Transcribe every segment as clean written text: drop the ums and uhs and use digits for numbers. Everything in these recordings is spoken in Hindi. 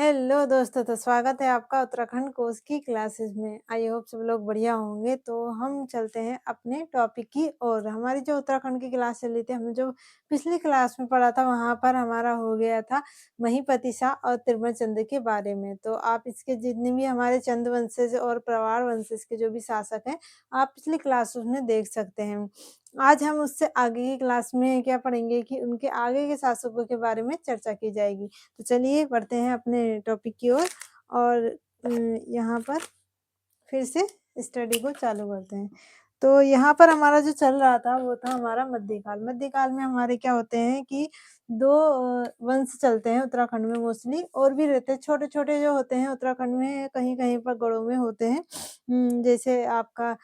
हेलो दोस्तों, तो स्वागत है आपका उत्तराखंड कोर्स की क्लासेस में। आई होप सब लोग बढ़िया होंगे। तो हम चलते हैं अपने टॉपिक की ओर। हमारी जो उत्तराखंड की क्लास चली थी, हमने जो पिछली क्लास में पढ़ा था, वहाँ पर हमारा हो गया था महीपति शाह और तिरुमल चंद के बारे में। तो आप इसके जितने भी हमारे चंद वंशज और परवार वंशज के जो भी शासक हैं, आप पिछली क्लासेस में देख सकते हैं। आज हम उससे आगे की क्लास में क्या पढ़ेंगे कि उनके आगे के शासकों के बारे में चर्चा की जाएगी। तो चलिए बढ़ते हैं अपने टॉपिक की ओर और यहाँ पर फिर से स्टडी को चालू करते हैं। तो यहाँ पर हमारा जो चल रहा था वो था हमारा मध्यकाल। मध्यकाल में हमारे क्या होते हैं कि 2 वंश चलते हैं उत्तराखंड में मोस्टली, और भी रहते हैं छोटे-छोटे जो होते हैं उत्तराखंड में, कहीं-कहीं पर गढ़ों में होते हैं। जैसे आपका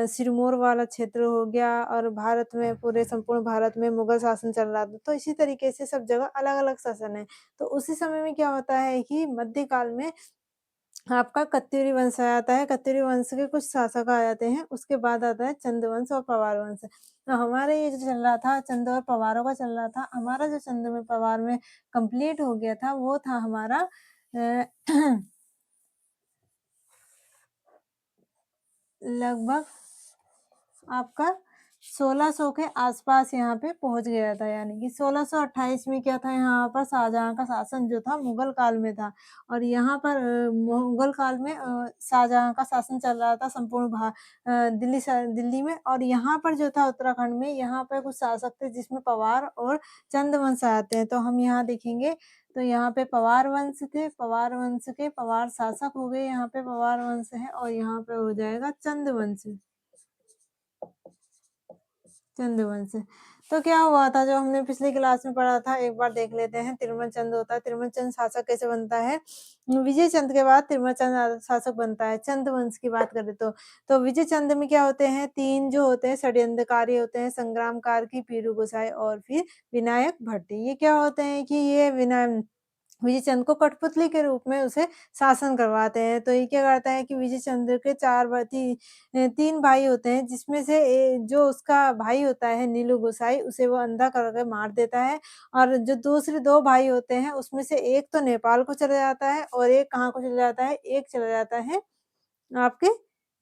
सिरमौर वाला क्षेत्र हो गया, और भारत में पूरे संपूर्ण भारत में मुगल शासन चल रहा था। तो इसी तरीके से सब जगह अलग-अलग शासन है। तो उसी समय में क्या होता है कि मध्यकाल में आपका कत्यूरी वंश आ जाता है। कत्यूरी वंश के कुछ शासक आ जाते हैं, उसके बाद आता है चंद वंश और पवार वंश। तो हमारे ये जो चल रहा था चंद और पवारों का चल रहा था। हमारा जो चंद में पवार में कंप्लीट हो गया था वो था हमारा लगभग आपका 1600 के आसपास यहाँ पे पहुँच गया था। यानी कि 1628 में क्या था, यहाँ पर शाहजहाँ का शासन जो था मुगल काल में था, और यहाँ पर मुगल काल में शाहजहाँ का शासन चल रहा था संपूर्ण दिल्ली में। और यहाँ पर जो था उत्तराखंड में, यहाँ पर कुछ शासक थे जिसमें पवार और चंद वंश आते हैं। तो हम यहाँ देखेंगे तो यहाँ पे पवार वंश थे, पवार वंश के पवार शासक हो गए, यहाँ पे पवार वंश है, और यहाँ पे हो जाएगा चंद वंश। चंद्रवंश। तो क्या हुआ था जो हमने पिछली क्लास में पढ़ा था, एक बार देख लेते हैं। तिरुमल चंद होता है, तिरुमल चंद शासक कैसे बनता है? विजय चंद के बाद तिरुमल चंद शासक बनता है। चंद वंश की बात करें तो विजय चंद में क्या होते हैं, 3 जो होते हैं षड्यंत्रकारी होते हैं, संग्राम कार्की, पीरू गोसाई और फिर विनायक भट्ट। ये क्या होते हैं कि ये विजय चंद को कठपुतली के रूप में उसे शासन करवाते हैं। तो ये क्या करता है कि विजय चंद्र के 3 भाई होते हैं, जिसमें से जो उसका भाई होता है नीलू गोसाई, उसे वो अंधा करके मार देता है। और जो दूसरे 2 भाई होते हैं, उसमें से एक तो नेपाल को चला जाता है, और एक कहाँ को चला जाता है, एक चला जाता है आपके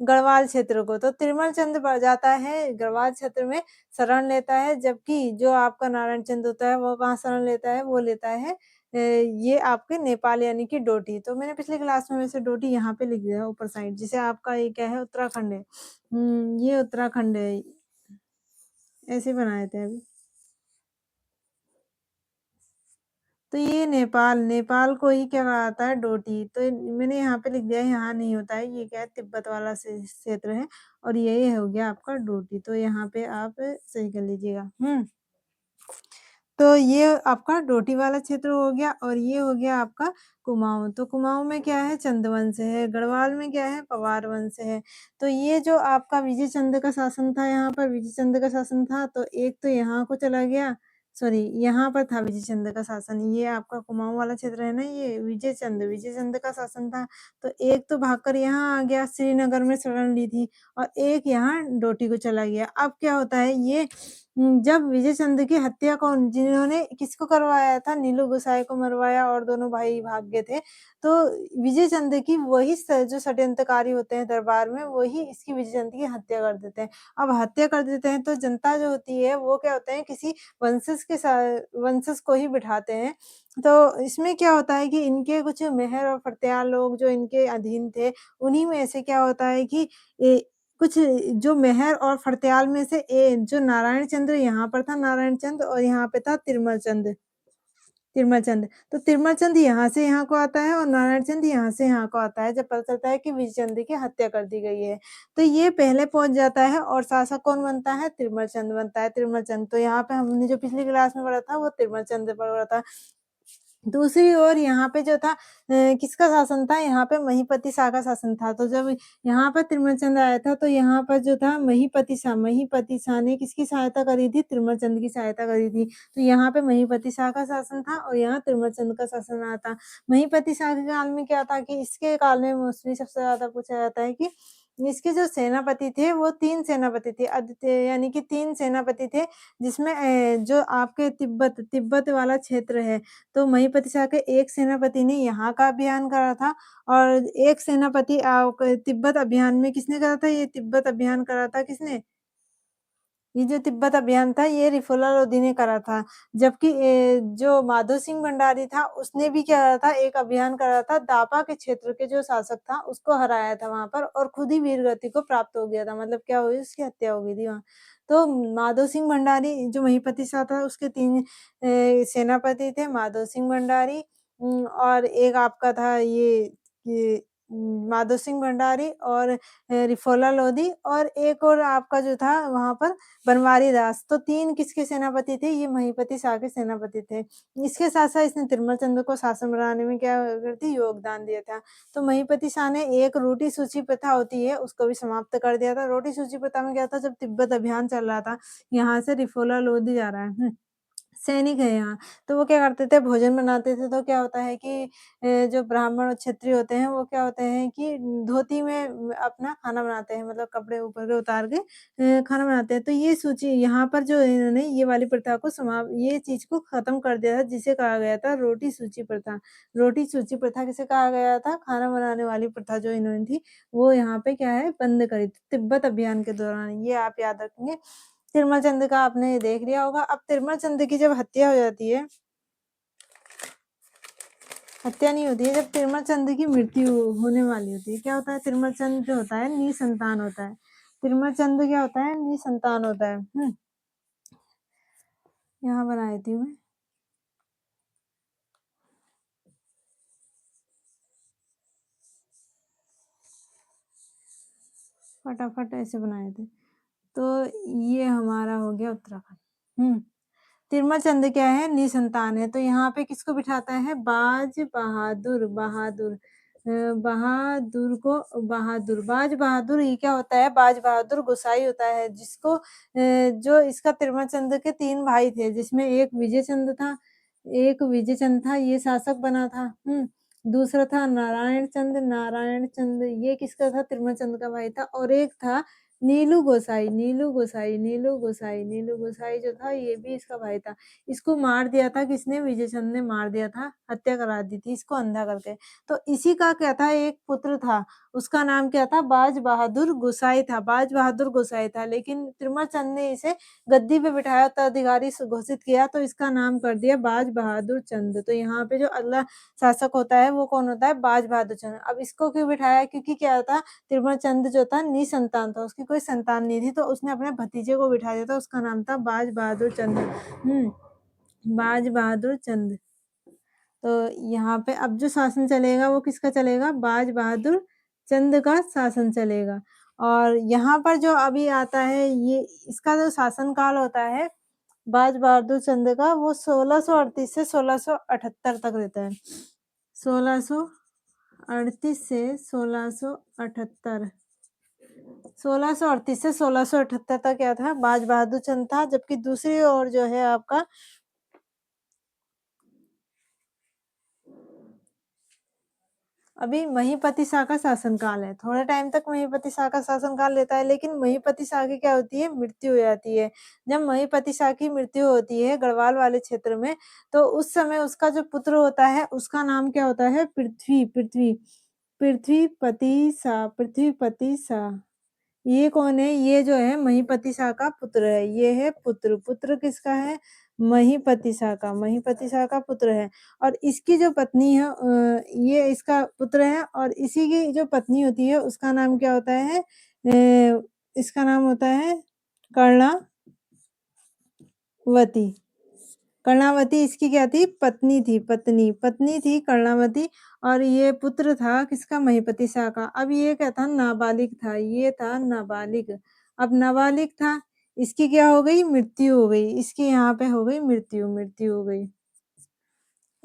गढ़वाल क्षेत्र को। तो तिरुमल चंद जाता है गढ़वाल क्षेत्र में शरण लेता है, जबकि जो आपका नारायण चंद होता है वो कहाँ शरण लेता है, वो लेता है ये आपके नेपाल यानी कि डोटी। तो मैंने पिछली क्लास में वैसे डोटी यहाँ पे लिख दिया ऊपर साइड, जिसे आपका ये क्या है, उत्तराखंड है। ये उत्तराखंड है, ऐसे बनाए थे अभी। तो ये नेपाल को ही क्या कहा जाता है, डोटी। तो मैंने यहाँ पे लिख दिया है, यहाँ नहीं होता है, ये क्या है, तिब्बत वाला क्षेत्र है, और ये हो गया आपका डोटी। तो यहाँ पे आप सही कर लीजिएगा। तो ये आपका डोटी वाला क्षेत्र हो गया, और ये हो गया आपका कुमाऊँ। तो कुमाऊँ में क्या है, चंद है, गढ़वाल में क्या है, पवार वंश है। तो ये जो आपका विजय चंद का शासन था, यहाँ पर विजय चंद का शासन था, तो एक तो यहाँ को चला गया, सॉरी यहाँ पर था विजय चंद का शासन। ये आपका कुमाऊँ वाला क्षेत्र है ना, ये विजय चंद का शासन था। तो एक तो भागकर यहाँ आ गया, श्रीनगर में शरण ली थी, और एक यहाँ डोटी को चला गया। अब क्या होता है, ये जब विजय चंद की हत्या कौन जिन्होंने किसको करवाया था, नीलू गोसाई को मरवाया, और दोनों भाई भाग गए थे। तो विजय चंद की वही जो षड्यंत्रकारी होते हैं दरबार में, वही इसकी विजय चंद की हत्या कर देते हैं। अब हत्या कर देते हैं तो जनता जो होती है वो क्या होते हैं, किसी वंशज को ही बिठाते हैं। तो इसमें क्या होता है कि इनके कुछ मेहर और फरत्याल लोग जो इनके अधीन थे, उन्हीं में से क्या होता है कि कुछ जो मेहर और फरत्याल में से जो नारायण चंद्र यहाँ पर था, नारायण चंद, और यहाँ पे था तिरुमल चंद। तिरुमल चंद। तो तिरुमल चंद यहाँ से यहाँ को आता है, और नारायण चंद यहाँ से यहाँ को आता है, जब पता चलता है कि विजय चंद की हत्या कर दी गई है। तो ये पहले पहुँच जाता है, और शासक कौन बनता है, तिरुमल चंद बनता है, तिरुमल चंद। तो यहाँ पे हमने जो पिछली क्लास में पढ़ा था वो तिरुमल चंद पढ़ा था। दूसरी ओर यहाँ पे जो था किसका शासन था, यहाँ पे महीपति शाह का शासन था। तो जब यहाँ पर तिरुमल चंद आया था, तो यहाँ पर जो था महीपति शाह ने किसकी सहायता करी थी, तिरुमल चंद की सहायता करी थी। तो यहाँ पे महीपति शाह का शासन था, और यहाँ तिरुमल चंद का शासन आया था। महीपति शाह के काल में क्या था कि इसके काल में मोस्टली सबसे ज्यादा पूछा जाता है कि इसके जो सेनापति थे वो 3 सेनापति थे, आदित्य यानी कि 3 सेनापति थे जिसमें जो आपके तिब्बत वाला क्षेत्र है, तो महीपति शाह के एक सेनापति ने यहाँ का अभियान करा था और एक सेनापति क तिब्बत अभियान में किसने करा था? ये तिब्बत अभियान करा था किसने? ये जो तिब्बत अभियान था ये रिफुल्ला लोधी ने करा था। जबकि जो माधो सिंह भंडारी था उसने भी क्या करा था एक अभियान करा था दापा के क्षेत्र के जो शासक था उसको हराया था वहाँ पर और खुद ही वीरगति को प्राप्त हो गया था। मतलब क्या हुई उसकी हत्या हो गई थी वहाँ। तो माधो सिंह भंडारी जो महीपति शाह था उसके 3 सेनापति थे माधो सिंह भंडारी और एक आपका था ये माधो सिंह भंडारी और रिफुल्ला लोधी और एक और आपका जो था वहाँ पर बनवारी दास, तो 3 किसके सेनापति थे? ये महीपति शाह के सेनापति थे। इसके साथ-साथ इसने तिरुमल चंद को शासन बनाने में क्या करती योगदान दिया था। तो महीपति शाह ने एक रोटी सूची प्रथा होती है, उसको भी समाप्त कर दिया था। रोटी सूची प्रथा में क्या था जब तिब्बत अभियान चल रहा था, यहाँ से रिफुल्ला लोधी जा रहा है। सैनिक है यहाँ, तो वो क्या करते थे भोजन बनाते थे तो क्या होता है कि जो ब्राह्मण और क्षत्रिय होते हैं वो क्या होते हैं कि धोती में अपना खाना बनाते हैं मतलब कपड़े ऊपर के उतार के खाना बनाते हैं। तो ये सूची यहाँ पर जो इन्होंने ये वाली प्रथा को ये चीज़ को ख़त्म कर दिया था जिसे कहा गया था रोटी सूची प्रथा। रोटी सूची प्रथा किसे कहा गया था? खाना बनाने वाली प्रथा जो इन्होंने थी, वो यहाँ पे क्या है बंद करी थी तिब्बत अभियान के दौरान, ये आप याद रखेंगे। तिरुमल चंद का आपने देख लिया होगा। अब तिरुमल चंद की जब हत्या हो जाती है हत्या नहीं होती है, जब तिरुमल चंद की मृत्यु होने वाली होती है, क्या होता है तिरुमल चंद जो होता है निसंतान होता है। तिरुमल चंद क्या होता है निसंतान होता है। यहाँ बना देती हूँ मैं। फटाफट ऐसे बनाए थे। तो ये हमारा हो गया उत्तराखंड। तिरुमल चंद क्या है निसंतान है तो यहाँ पे किसको बिठाता है बाज बहादुर बहादुर बाज बहादुर ये क्या होता है बाज बहादुर गोसाई होता है जिसको जो इसका तिरुमल चंद के 3 भाई थे जिसमें एक विजय चंद था ये शासक बना था दूसरा था नारायण चंद ये किसका था तिरुमल चंद का भाई था और एक था नीलू गोसाई जो था ये भी इसका भाई था। इसको मार दिया था किसने विजय चंद ने मार दिया था, हत्या करा दी थी इसको अंधा करके। तो इसी का क्या था एक पुत्र था, उसका नाम क्या था बाज बहादुर गोसाई था लेकिन तिरुमल चंद ने इसे गद्दी पे बिठाया उत्तराधिकारी घोषित किया तो इसका नाम कर दिया बाज बहादुर चंद। तो यहाँ पे जो अगला शासक होता है वो कौन होता है बाज बहादुर चंद। अब इसको क्यों बिठाया क्योंकि क्या था तिरुमल चंद जो था निसंतान था उसकी कोई संतान नहीं थी तो उसने अपने भतीजे को बिठा दिया था उसका नाम था बाज बहादुर चंद बाज बहादुर चंद। तो यहाँ पे अब जो शासन चलेगा वो किसका चलेगा बाज बहादुर चंद का शासन चलेगा और यहाँ पर जो अभी आता है ये इसका जो शासन काल होता है बाज बहादुर चंद का वो 1638 से 1678 तक रहता है 1638 से 1678 1638 से 1678 तक क्या था बाज बहादुर चंद था जबकि दूसरी ओर जो है आपका अभी महीपति शाह का शासनकाल है थोड़े टाइम तक महीपति शाह का शासनकाल लेता है लेकिन महीपति शाह की क्या होती है मृत्यु हो जाती है जब महीपति शाह की मृत्यु होती है गढ़वाल वाले क्षेत्र में तो उस समय उसका जो पुत्र होता है उसका नाम क्या होता है पृथ्वीपति शाह ये कौन है ये जो है महीपति शाह का पुत्र है ये है पुत्र किसका है महीपति शाह का पुत्र है और इसकी जो पत्नी है ये इसका पुत्र है और इसी की जो पत्नी होती है उसका नाम क्या होता है इसका नाम होता है कर्णावती कर्णावती इसकी क्या थी पत्नी थी कर्णावती और ये पुत्र था किसका महीपति शाह का अब ये क्या था नाबालिग था ये था नाबालिग अब नाबालिग था इसकी क्या हो गई मृत्यु हो गई इसकी यहाँ पे हो गई मृत्यु हो गई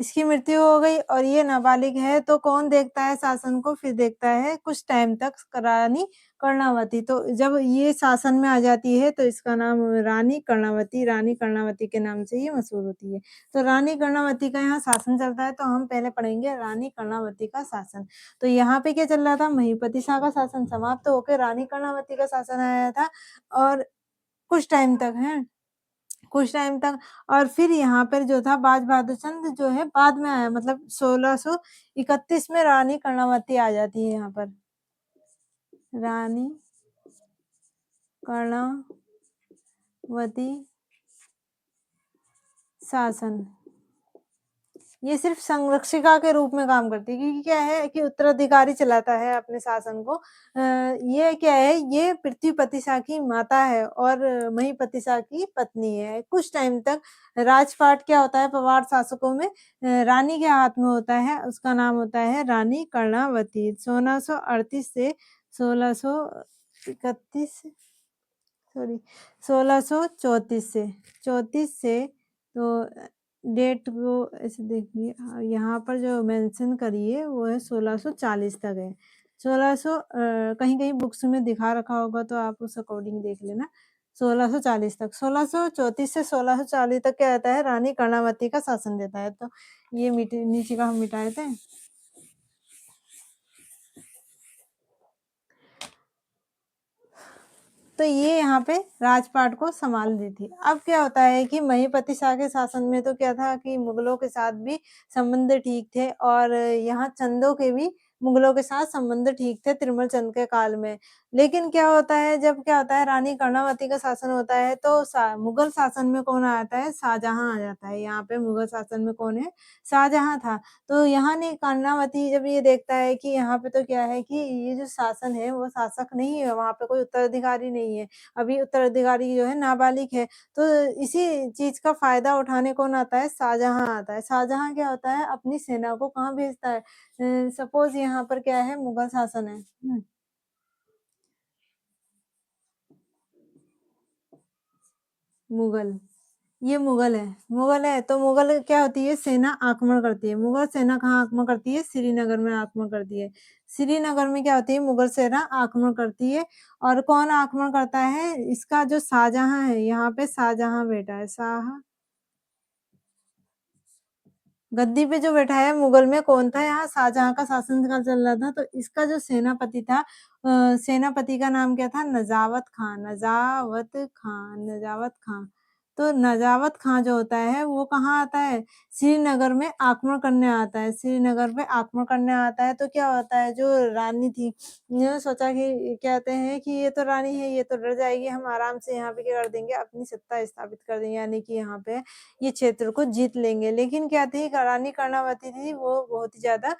इसकी मृत्यु हो गई और ये नाबालिग है, तो कौन देखता है शासन को? फिर देखता है कुछ टाइम तक रानी कर्णावती। तो जब ये शासन में आ जाती है तो इसका नाम रानी कर्णावती के नाम से ये मशहूर होती है। तो रानी कर्णावती का यहाँ शासन चलता है, तो हम पहले पढ़ेंगे रानी कर्णावती का शासन। तो यहाँ पे क्या चल रहा था? महीपति शाह का शासन समाप्त होकर रानी कर्णावती का शासन आया था और कुछ टाइम तक है, कुछ टाइम तक। और फिर यहाँ पर जो था बाज बहादुर चंद जो है बाद में आया, मतलब 1631 में रानी कर्णावती आ जाती है यहाँ पर, रानी कर्णावती शासन। ये सिर्फ संरक्षिका के रूप में काम करती है, क्योंकि क्या है कि उत्तराधिकारी चलाता है अपने शासन को। ये क्या है, ये पृथ्वीपति शाह की माता है और महीपति शाह की पत्नी है। कुछ टाइम तक राजपाट क्या होता है पवार शासकों में, रानी के हाथ में होता है, उसका नाम होता है रानी कर्णावती। 1638 से 1631 सॉरी 1634 से 34 से, तो डेट को ऐसे देखिए, यहाँ पर जो मेंशन करी है वो है 1640 तक है। 1600 कहीं-कहीं बुक्स में दिखा रखा होगा तो आप उस अकॉर्डिंग देख लेना। 1640 तक, 1634 से 1640 तक क्या रहता है? रानी कर्णावती का शासन रहता है। तो ये नीचे का हम मिटाए थे। तो ये यहाँ पे राजपाट को संभाल दी थी। अब क्या होता है कि महीपति शाह के शासन में तो क्या था कि मुगलों के साथ भी संबंध ठीक थे और यहाँ चंदों के भी मुगलों के साथ संबंध ठीक थे तिरुमल चंद के काल में। लेकिन क्या होता है, जब क्या होता है रानी कर्णावती का शासन होता है तो मुगल शासन में कौन आता है? शाहजहां आ जाता है। यहाँ पे मुगल शासन में कौन है? शाहजहां था। तो यहाँ ने कर्णावती जब ये देखता है कि यहाँ पे तो क्या है कि ये जो शासन है वो शासक नहीं है, वहाँ पे कोई उत्तराधिकारी नहीं है, अभी उत्तराधिकारी जो है नाबालिग है। तो इसी चीज का फायदा उठाने कौन आता है? शाहजहां आता है। शाहजहां क्या होता है, अपनी सेना को कहाँ भेजता है? सपोज यहाँ पर क्या है, मुगल शासन है, मुगल, ये मुगल है तो मुगल क्या होती है? सेना आक्रमण करती है। मुगल सेना कहाँ आक्रमण करती है? श्रीनगर में आक्रमण करती है। श्रीनगर में क्या होती है? मुगल सेना आक्रमण करती है। और कौन आक्रमण करता है? इसका जो शाहजहां है, यहाँ पे शाहजहां बैठा है, शाह गद्दी पे जो बैठा है मुगल में कौन था? यहाँ शाहजहां का शासन का चल रहा था। तो इसका जो सेनापति था, सेनापति का नाम क्या था? नजावत खान, नजावत खान। तो नजावत खान जो होता है वो कहाँ आता है? श्रीनगर में आक्रमण करने आता है। श्रीनगर पे आक्रमण करने आता है तो क्या होता है, जो रानी थी इन्होंने सोचा कि कहते हैं कि ये तो रानी है, ये तो डर जाएगी, हम आराम से यहाँ पे क्या कर देंगे, अपनी सत्ता स्थापित कर देंगे, यानी कि यहाँ पे ये क्षेत्र को जीत लेंगे। लेकिन क्या थी, रानी कर्णावती थी वो बहुत ही ज्यादा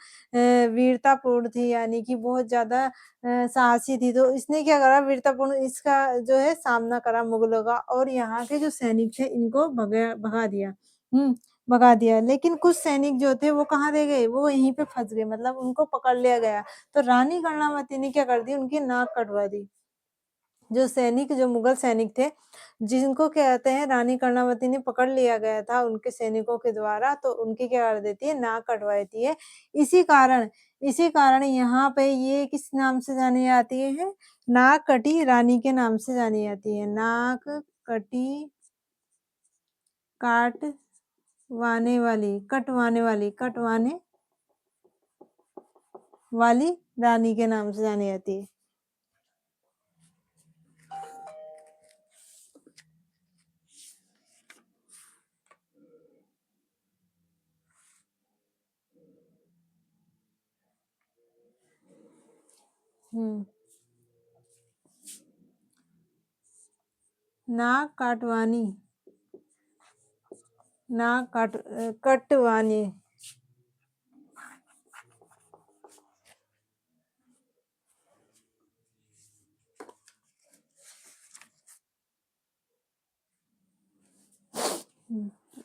वीरतापूर्ण थी, यानी कि बहुत ज्यादा साहसी थी। तो इसने क्या करा, वीरतापूर्ण इसका जो है सामना करा मुगलों का, और यहाँ के जो सैनिक थे इनको भगा दिया। भगा दिया। लेकिन कुछ सैनिक जो थे वो कहाँ रह गए? वो यहीं पे फंस गए, मतलब उनको पकड़ लिया गया। तो रानी कर्णावती ने क्या कर दी, उनकी नाक कटवा दी। जो सैनिक, जो मुगल सैनिक थे, जिनको कहते हैं रानी कर्णावती ने पकड़ लिया गया था उनके सैनिकों के द्वारा, तो उनकी क्या कर देती है? नाक कटवा देती है। इसी कारण इसी कारण यहाँ पे ये किस नाम से जानी जाती है? नाक कटी रानी के नाम से जानी जाती है। नाक कटी, कटवाने वाली रानी के नाम से जानी जाती है। नाक काटवानी, कटवानी।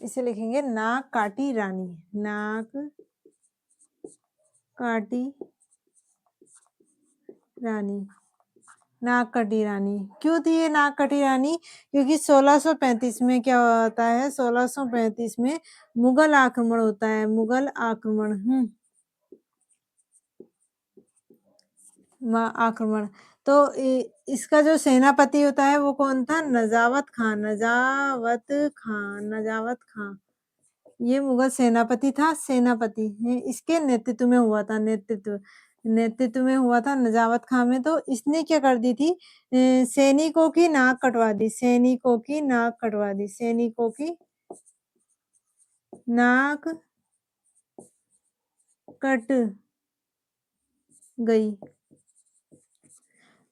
इसे लिखेंगे नाक काटी रानी, नाक काटी रानी, नाग कटी रानी। क्यों थी ये नाग कटी रानी? क्योंकि 1635 में क्या होता है, 1635 में मुगल आक्रमण होता है, मुगल आक्रमण। आक्रमण। तो इसका जो सेनापति होता है वो कौन था? नजावत खान, नजावत खान, नजावत खान। ये मुगल सेनापति था, सेनापति है, इसके नेतृत्व में हुआ था, नेतृत्व में हुआ था नजावत खान में। तो इसने क्या कर दी थी, सैनिकों की नाक कटवा दी, सैनिकों की नाक कटवा दी, सैनिकों की नाक कट गई।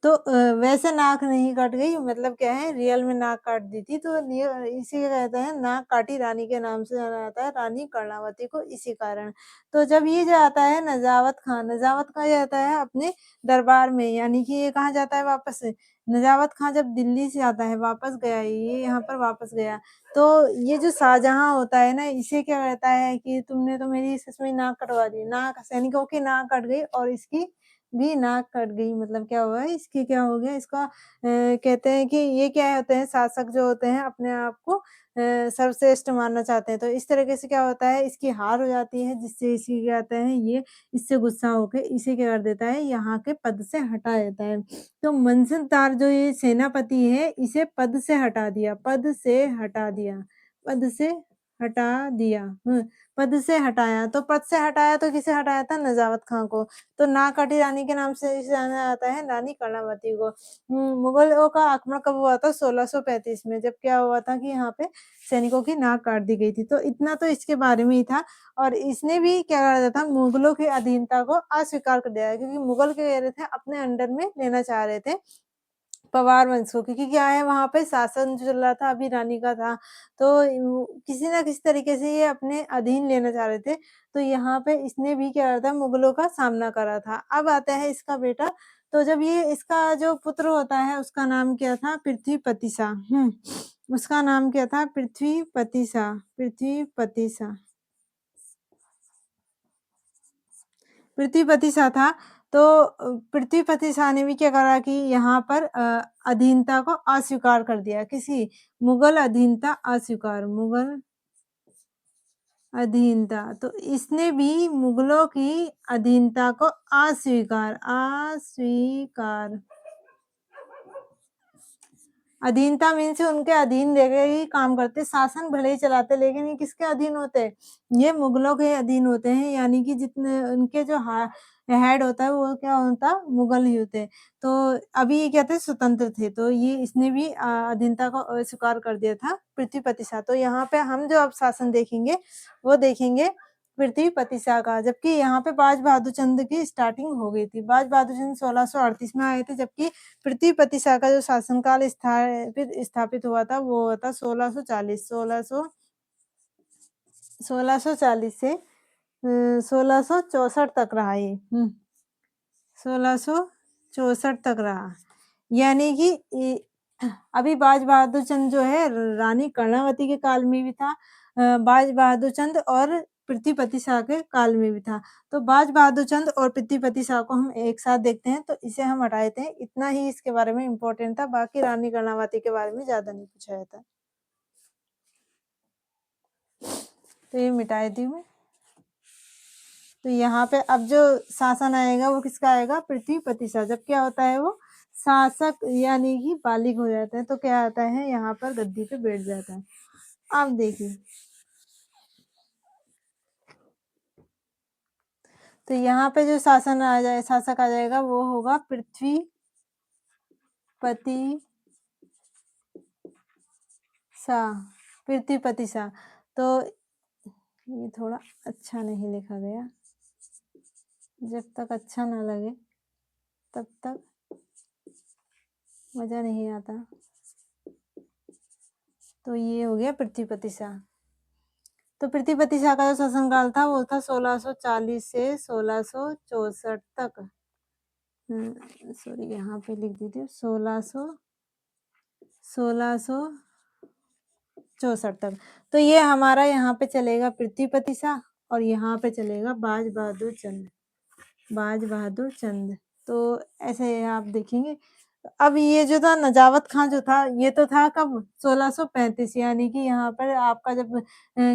तो वैसे नाक नहीं कट गई, मतलब क्या है, रियल में नाक काट दी थी। तो इसी को कहते हैं नाक काटी रानी के नाम से जाना जाता है, रानी कर्णावती को, इसी कारण। तो जब ये जाता है नजावत खान, नजावत खान जाता है अपने दरबार में, यानी कि ये कहाँ जाता है वापस? नजावत खान जब दिल्ली से आता है, वापस गया, ये यहाँ पर वापस गया। तो ये जो शाहजहां होता है ना, इसे क्या कहता है कि तुमने तो मेरी सच में नाक कटवा दी, नाक, सैनिकों की नाक कट गई और इसकी भी नाक कट गई। मतलब क्या हुआ, इसकी क्या हो गया, इसका कहते हैं कि ये क्या होते हैं, शासक जो होते हैं अपने आप को सर्वश्रेष्ठ मानना चाहते हैं। तो इस तरीके से क्या होता है, इसकी हार हो जाती है, जिससे इसकी क्या कहते हैं, ये इससे गुस्सा होके इसे क्या कर देता है, यहाँ के पद से हटा देता है। तो मंसनदार जो ये सेनापति है, इसे पद से हटा दिया, पद से हटा दिया, पद से हटा दिया। पद से हटाया, तो पद से हटाया तो किसे हटाया था? नजावत खां को। तो नागकटी रानी के नाम से इसे जाना जाता है, रानी कर्णावती को। मुगलों का आक्रमण कब हुआ था? 1635 में, जब क्या हुआ था कि यहाँ पे सैनिकों की नाक काट दी गई थी। तो इतना तो इसके बारे में ही था। और इसने भी क्या कर दिया था, मुगलों की अधीनता को अस्वीकार कर दिया, क्योंकि मुगल क्या कह रहे थे, अपने अंडर में लेना चाह रहे थे पवार वंश को, क्योंकि क्या है, वहां पे शासन जो चल रहा था अभी रानी का था। तो किसी ना किसी तरीके से ये अपने अधीन लेना चाह रहे थे। तो यहाँ पे इसने भी क्या करा था, मुगलों का सामना करा था। अब आता है इसका बेटा। तो जब ये इसका जो पुत्र होता है, उसका नाम क्या था? पृथ्वीपतिसा। उसका नाम क्या था? पृथ्वीपतिसा, पृथ्वीपतिसा, पृथ्वीपतिसा था। तो पृथ्वीपतिसा ने भी क्या करा कि यहाँ पर अधीनता को अस्वीकार कर दिया, किसी मुगल अधीनता अस्वीकार, मुगल अधीनता। तो इसने भी मुगलों की अधीनता को अस्वीकार, अस्वीकार, अधीनता मीन्स उनके अधीन रह ही काम करते, शासन भले ही चलाते, लेकिन ये किसके अधीन होते हैं? ये मुगलों के अधीन होते हैं, यानी कि जितने उनके जो हेड होता है वो क्या होता, मुगल ही होते हैं। तो अभी ये क्या थे, स्वतंत्र थे। तो ये इसने भी अधीनता को अस्वीकार कर दिया था, पृथ्वीपतिसा। तो यहाँ पे हम जो अब शासन देखेंगे वो देखेंगे पृथ्वीपतिसा का। जबकि यहाँ पे बाज बहादुर चंद की स्टार्टिंग हो गई थी। बाज बहादुर चंद 1638 में आए थे, जबकि पृथ्वीपतिसा का जो शासनकाल स्थापित हुआ था वो हुआ था 1640, 1640 से 1664 तक रहा ये। 1664 तक रहा, यानी कि अभी बाज बहादुर चंद जो है रानी कर्णावती के काल में भी था, बाज बहादुर चंद और पृथ्वीपति शाह के काल में भी था। तो बाज बहादुर चंद और पृथ्वीपति शाह को हम एक साथ देखते हैं, तो इसे हम हटा देते हैं। इतना ही इसके बारे में इम्पोर्टेंट था, बाकी रानी कर्णावती के बारे में ज्यादा नहीं पूछा जाता। तो ये मिटाई दी मैं। तो यहाँ पे अब जो शासन आएगा वो किसका आएगा? पृथ्वीपति शाह। जब क्या होता है, वो शासक यानी कि बालिग हो जाता है, तो क्या आता है, यहाँ पर गद्दी पे बैठ जाता है। अब देखिए, तो यहाँ पे जो शासक आ जाएगा वो होगा पृथ्वीपति शाह, पृथ्वीपति शाह। तो ये थोड़ा अच्छा नहीं लिखा गया, जब तक अच्छा ना लगे तब तक मजा नहीं आता। तो ये हो गया पृथ्वीपति शाह। तो पृथ्वीपति शाह का जो शासनकाल था वो था 1640 से 1664 तक। सॉरी, यहाँ पे लिख दी थी 1664 तक। तो ये हमारा यहाँ पे चलेगा पृथ्वीपति शाह, और यहाँ पे चलेगा बाज बहादुर चंद, बाज बहादुर चंद। तो ऐसे आप देखेंगे। अब ये जो था नजावत खां जो था, ये तो था कब 1635 यानी कि यहाँ पर आपका जब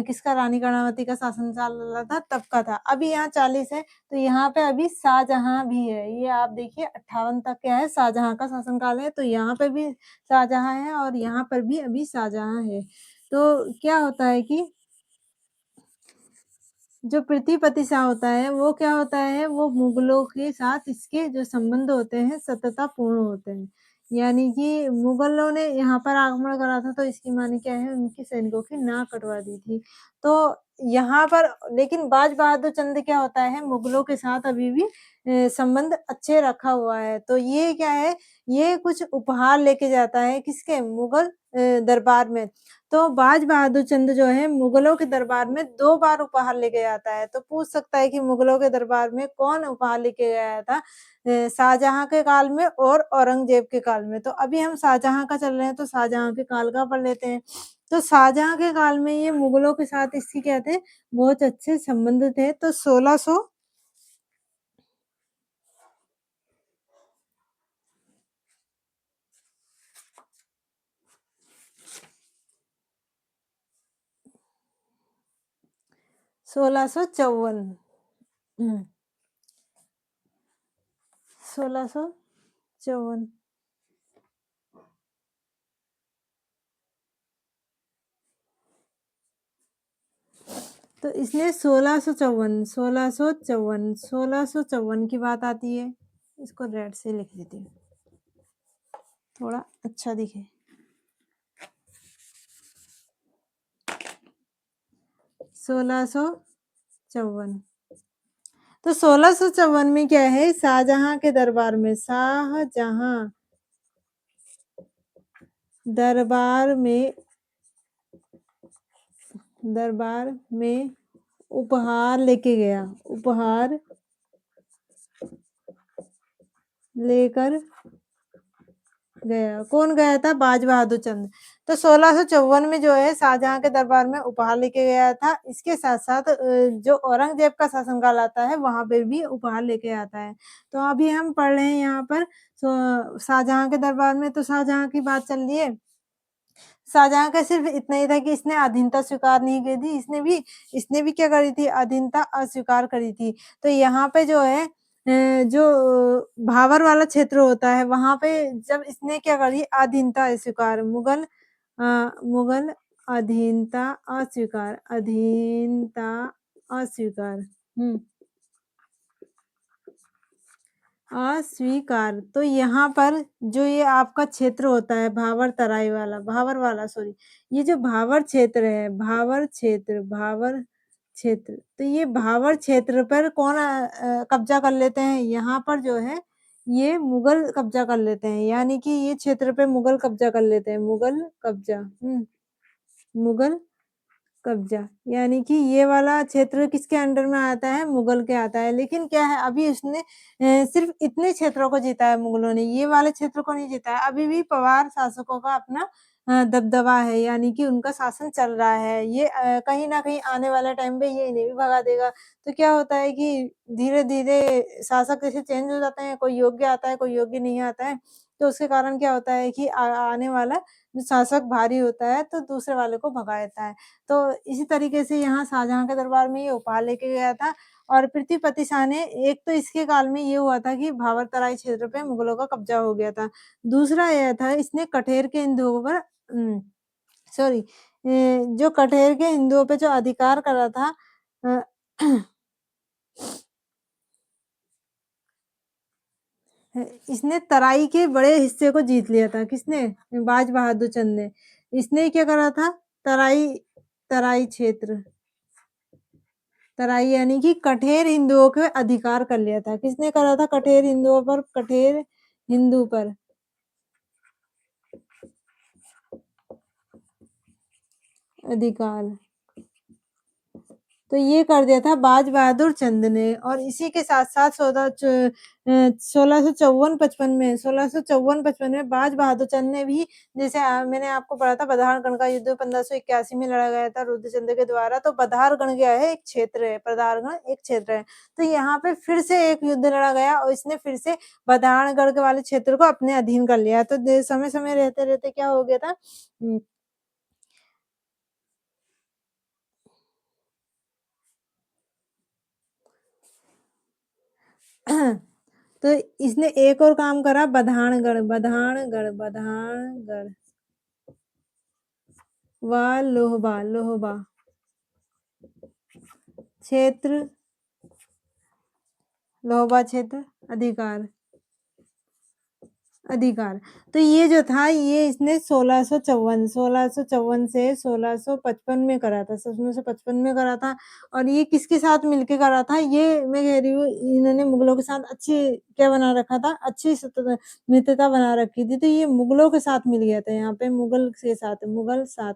किसका रानी कर्णावती का शासन चल रहा था तब का था। अभी यहाँ 40 है, तो यहाँ पे अभी शाहजहाँ भी है। ये आप देखिए 58 तक क्या है शाहजहाँ का शासनकाल है, तो यहाँ पे भी शाहजहाँ है और यहाँ पर भी अभी शाहजहाँ है। तो क्या होता है कि जो पृथ्वीपति शाह होता है, वो क्या होता है, वो मुगलों के साथ इसके जो संबंध होते हैं सततापूर्ण होते हैं। यानी कि मुगलों ने यहाँ पर आक्रमण करा था तो इसकी माने क्या है उनके सैनिकों की नाक कटवा दी थी। तो यहाँ पर लेकिन बाज बहादुर चंद क्या होता है मुगलों के साथ अभी भी संबंध अच्छे रखा हुआ है। तो ये क्या है, ये कुछ उपहार लेके जाता है किसके मुगल दरबार में। तो बाज बहादुर चंद जो है मुगलों के दरबार में 2 बार उपहार लेके आता है। तो पूछ सकता है कि मुगलों के दरबार में कौन उपहार लेके आया था? शाहजहाँ के काल में और औरंगज़ेब के काल में। तो अभी हम शाहजहाँ का चल रहे हैं तो शाहजहाँ के काल का पढ़ लेते हैं। तो शाहजहाँ के काल में ये मुगलों के साथ इसकी क्या थे बहुत अच्छे संबंध थे। तो 1654 1654 तो इसने 1654 की बात आती है। इसको रेड से लिख देती हूँ, थोड़ा अच्छा दिखे। 1654 तो 1654 में क्या है शाहजहाँ के दरबार में दरबार में उपहार लेके गया, उपहार लेकर गया। कौन गया था? बाज बहादुर चंद। तो 1654 में जो है शाहजहाँ के दरबार में उपहार लेके गया था। इसके साथ-साथ जो औरंगज़ेब का शासनकाल आता है वहाँ पे भी उपहार लेके आता है। तो अभी हम पढ़ रहे हैं यहाँ पर शाहजहाँ के दरबार में तो शाहजहाँ की बात चल रही है। शाहजहाँ का सिर्फ इतना ही था कि इसने अधीनता स्वीकार नहीं की थी, इसने भी क्या करी थी अधीनता अस्वीकार करी थी। तो यहाँ पे जो है जो भाबर वाला क्षेत्र होता है वहाँ पे जब इसने क्या करी अधीनता अस्वीकार मुगल अधीनता अस्वीकार अस्वीकार। तो यहाँ पर जो ये आपका क्षेत्र होता है भावर वाला सॉरी, ये जो भावर क्षेत्र, तो ये भावर क्षेत्र पर कौन कब्जा कर लेते हैं? यहाँ पर जो है ये मुगल कब्जा कर लेते हैं, यानी कि ये क्षेत्र पे मुगल कब्जा कर लेते हैं, मुगल कब्जा, यानी कि ये वाला क्षेत्र किसके अंडर में आता है? मुगल के आता है। लेकिन क्या है अभी उसने सिर्फ़ इतने क्षेत्रों को जीता है मुगलों ने, ये वाले क्षेत्र को नहीं जीता है। अभी भी पवार शासकों का अपना दबदबा है, यानी कि उनका शासन चल रहा है। ये कहीं न कहीं आने वाले टाइम पे ये इन्हें भी भगा देगा। तो क्या होता है कि धीरे-धीरे शासक जैसे चेंज हो जाते हैं, कोई योग्य आता है, कोई योग्य नहीं आता है, तो उसके कारण क्या होता है कि आने वाला जो शासक भारी होता है, तो दूसरे वाले को भगा देता है। तो इसी तरीके से यहाँ शाहजहाँ के दरबार में ये उपहार लेके गया था और पृथ्वीपति शाह ने एक तो इसके काल में ये हुआ था कि भाबर तराई क्षेत्र पे मुगलों का कब्जा हो गया था। दूसरा यह था इसने कठेर के हिंदुओं पर सॉरी जो कठेर के हिंदुओं पे जो अधिकार करा था अ, इसने तराई के बड़े हिस्से को जीत लिया था। किसने? बाज बहादुर चंद ने। इसने क्या करा था? तराई तराई क्षेत्र तराई यानी कि कठेर हिंदुओं के अधिकार कर लिया था। किसने करा था कठेर हिंदू पर अधिकार तो ये कर दिया था बाज बहादुर चंद ने और इसी के साथ-साथ 1654-55 में 1654-55 में बाज बहादुर चंद ने भी जैसे मैंने आपको पढ़ा था बधारगढ़ का युद्ध 1581 में लड़ा गया था रुद्रचंद्र के द्वारा, तो बधारगढ़ क्या है एक क्षेत्र है, बधारगढ़ एक क्षेत्र है। तो यहाँ पे फिर से एक युद्ध लड़ा गया और इसने फिर से बधारगढ़ के वाले क्षेत्र को अपने अधीन कर लिया। तो समय-समय रहते-रहते क्या हो गया था तो इसने एक और काम करा बधानगढ़ बधानगढ़ बधानगढ़ व लोहबा लोहबा क्षेत्र लोहबा क्षेत्र अधिकार अधिकार। तो ये जो था ये इसने 1654 से 1655 में करा था, 1655 में करा था और ये किसके साथ मिलके करा था? ये मैं कह रही हूँ इन्होंने मुगलों के साथ अच्छी क्या बना रखा था? अच्छी मित्रता बना रखी थी, तो ये मुगलों के साथ मिल गया था यहाँ पे मुगल साथ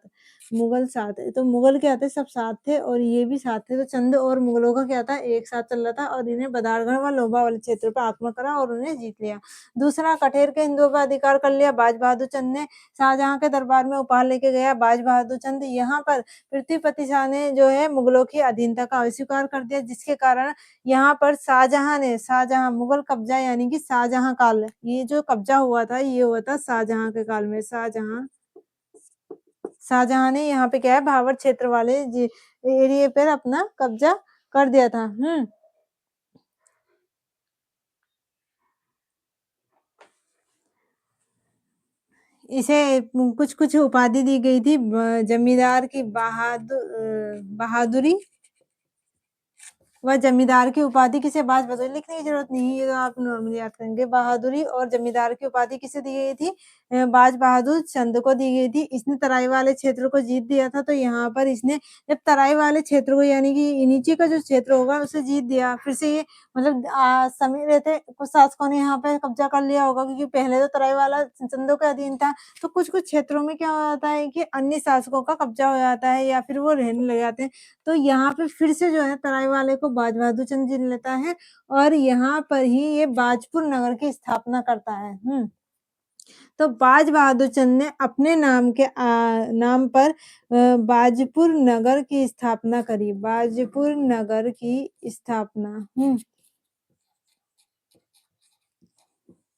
तो मुगल क्या थे सब साथ थे और ये भी साथ थे, तो चंद और मुगलों का क्या था एक साथ चल रहा था और इन्हें बदारगढ़ व लोबा वाले क्षेत्र पे आक्रमण करा और उन्हें जीत लिया। दूसरा कठेर के हिंदुओं पर अधिकार कर लिया बाज बहादुर चंद ने शाहजहां के दरबार में उपहार लेके गया बाज बहादुर चंद यहाँ पर पृथ्वीपति शाह ने जो है मुगलों की अधीनता का अस्वीकार कर दिया जिसके कारण यहाँ पर शाहजहां मुगल कब्जा यानी कि शाहजहां काल ये जो कब्जा हुआ था ये हुआ था शाहजहां के काल में शाहजहां ने यहाँ पे क्या है भावर क्षेत्र वाले एरिया पर अपना कब्जा कर दिया था इसे कुछ-कुछ उपाधि दी गई थी जमींदार की बहादुरी वह जमींदार की उपाधि किसे बाज बहादुर लिखने की जरूरत नहीं है, ये तो आप नॉर्मली याद करेंगे। बहादुरी और जमींदार की उपाधि किसे दी गई थी? बाज बहादुर चंद को दी गई थी। इसने तराई वाले क्षेत्र को जीत दिया था, तो यहाँ पर इसने जब तराई वाले क्षेत्र को यानी कि नीचे का जो क्षेत्र होगा उसे जीत दिया। फिर से ये मतलब समय रहते कुछ शासकों ने यहाँ पे कब्जा कर लिया होगा क्योंकि पहले तो तराई वाला चंदों के अधीन था। तो कुछ-कुछ क्षेत्रों में क्या हो जाता है कि अन्य शासकों का कब्जा हो जाता है या फिर वो रहने लग जाते हैं। तो यहाँ पे फिर से जो है तराई वाले को बाज बहादुर चंद जीत लेता है और यहाँ पर ही ये बाजपुर नगर की स्थापना करता है। तो बाज बहादुर चंद ने अपने नाम पर बाजपुर नगर की स्थापना करी। बाजपुर नगर की स्थापना।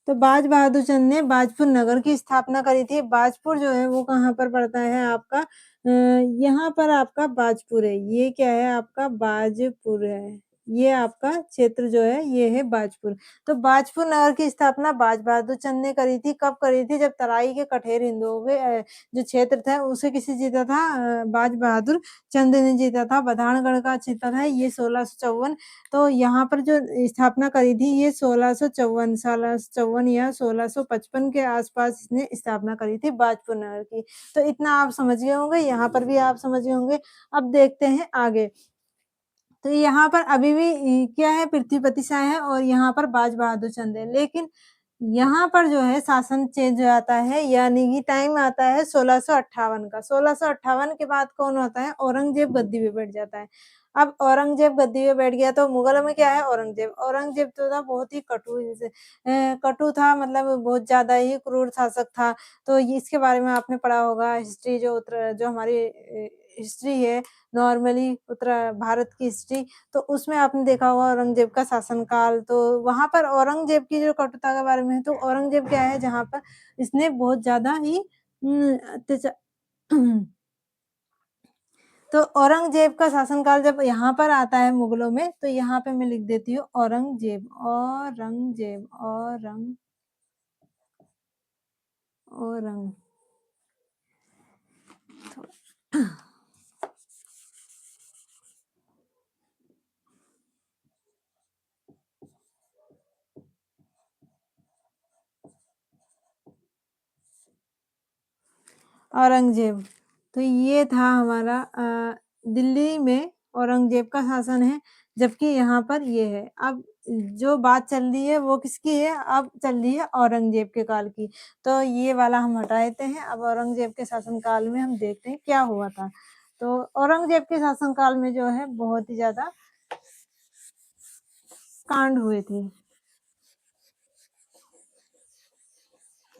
तो बाज बहादुर चंद ने बाजपुर नगर की स्थापना करी थी। बाजपुर जो है वो कहाँ पर पड़ता है आपका यहाँ पर आपका बाजपुर है। ये क्या है आपका बाजपुर है। ये आपका क्षेत्र जो है ये है बाजपुर। तो बाजपुर नगर की स्थापना बाज बहादुर चंद ने करी थी। कब करी थी? जब तराई के कठेर हिंदुओं के जो क्षेत्र था उसे किसे जीता था? बाज बहादुर चंद ने जीता था। बधानगढ़ का जीता था ये 1654 तो यहाँ पर जो स्थापना करी थी ये 1654 या 1655 के आसपास इसने स्थापना करी थी बाजपुर नगर की। तो इतना आप समझ गए होंगे, यहाँ पर भी आप समझ गए होंगे। अब देखते हैं आगे। तो यहाँ पर अभी भी क्या है पृथ्वीपति शाह है और यहाँ पर बाज बहादुर चंद है। लेकिन यहाँ पर जो है शासन चेंज हो जाता है यानी कि टाइम आता है 1658 का। 1658 के बाद कौन होता है? औरंगजेब गद्दी पे बैठ जाता है। अब औरंगजेब गद्दी पे बैठ गया तो मुगलों में क्या है औरंगजेब। औरंगजेब तो था बहुत ही कटु था मतलब बहुत ज़्यादा ही क्रूर शासक था। तो ये इसके बारे में आपने पढ़ा होगा हिस्ट्री जो हमारी हिस्ट्री है नॉर्मली उत्तर भारत की हिस्ट्री तो उसमें आपने देखा होगा औरंगजेब का शासनकाल तो वहाँ पर औरंगजेब की जो कटुता के बारे में है तो औरंगजेब क्या है जहाँ पर इसने बहुत ज़्यादा ही अत्याचार तो औरंगजेब का शासनकाल जब यहाँ पर आता है मुगलों में तो यहाँ पे मैं लिख देती हूँ औरंगजेब औरंगजेब औरंग औरंगजेब तो ये था हमारा दिल्ली में औरंगजेब का शासन है जबकि यहाँ पर ये है अब जो बात चल रही है वो किसकी है अब चल रही है औरंगजेब के काल की तो ये वाला हम हटा देते हैं अब औरंगजेब के शासन काल में हम देखते हैं क्या हुआ था तो औरंगज़ेब के शासनकाल में जो है बहुत ही ज़्यादा कांड हुए थे।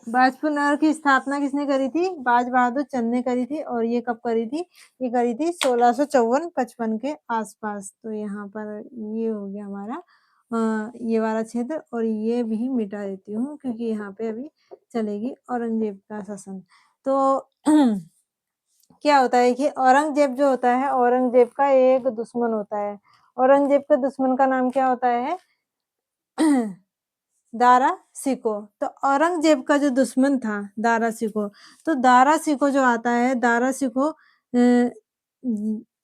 बाजपुर नगर की स्थापना किसने करी थी? बाज बहादुर चंद ने करी थी और ये कब करी थी? ये करी थी 1654-55 के आसपास। तो यहाँ पर ये हो गया हमारा ये वाला क्षेत्र और ये भी मिटा देती हूँ क्योंकि यहाँ पे अभी चलेगी औरंगज़ेब का शासन। तो क्या होता है कि औरंगज़ेब जो होता है, औरंगज़ेब का एक दुश्मन होता है। औरंगज़ेब के दुश्मन का नाम क्या होता है? दारा शिकोह। तो औरंगज़ेब का जो दुश्मन था दारा शिकोह, तो दारा शिकोह जो आता है, दारा शिकोह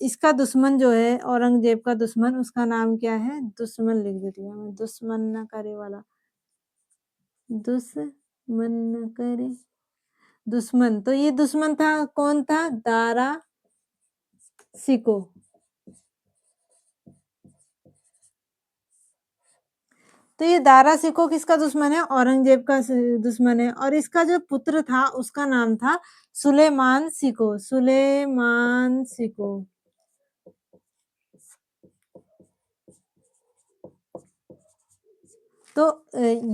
इसका दुश्मन जो है औरंगज़ेब का दुश्मन, उसका नाम क्या है? दुश्मन लिख देती हूँ मैं, दुश्मन न करे वाला, दुश्मन न करे, दुश्मन। तो ये दुश्मन था, कौन था? दारा शिकोह। तो ये दारा शिकोह किसका दुश्मन है? औरंगज़ेब का दुश्मन है और इसका जो पुत्र था उसका नाम था सुलेमान शिकोह, सुलेमान शिकोह। तो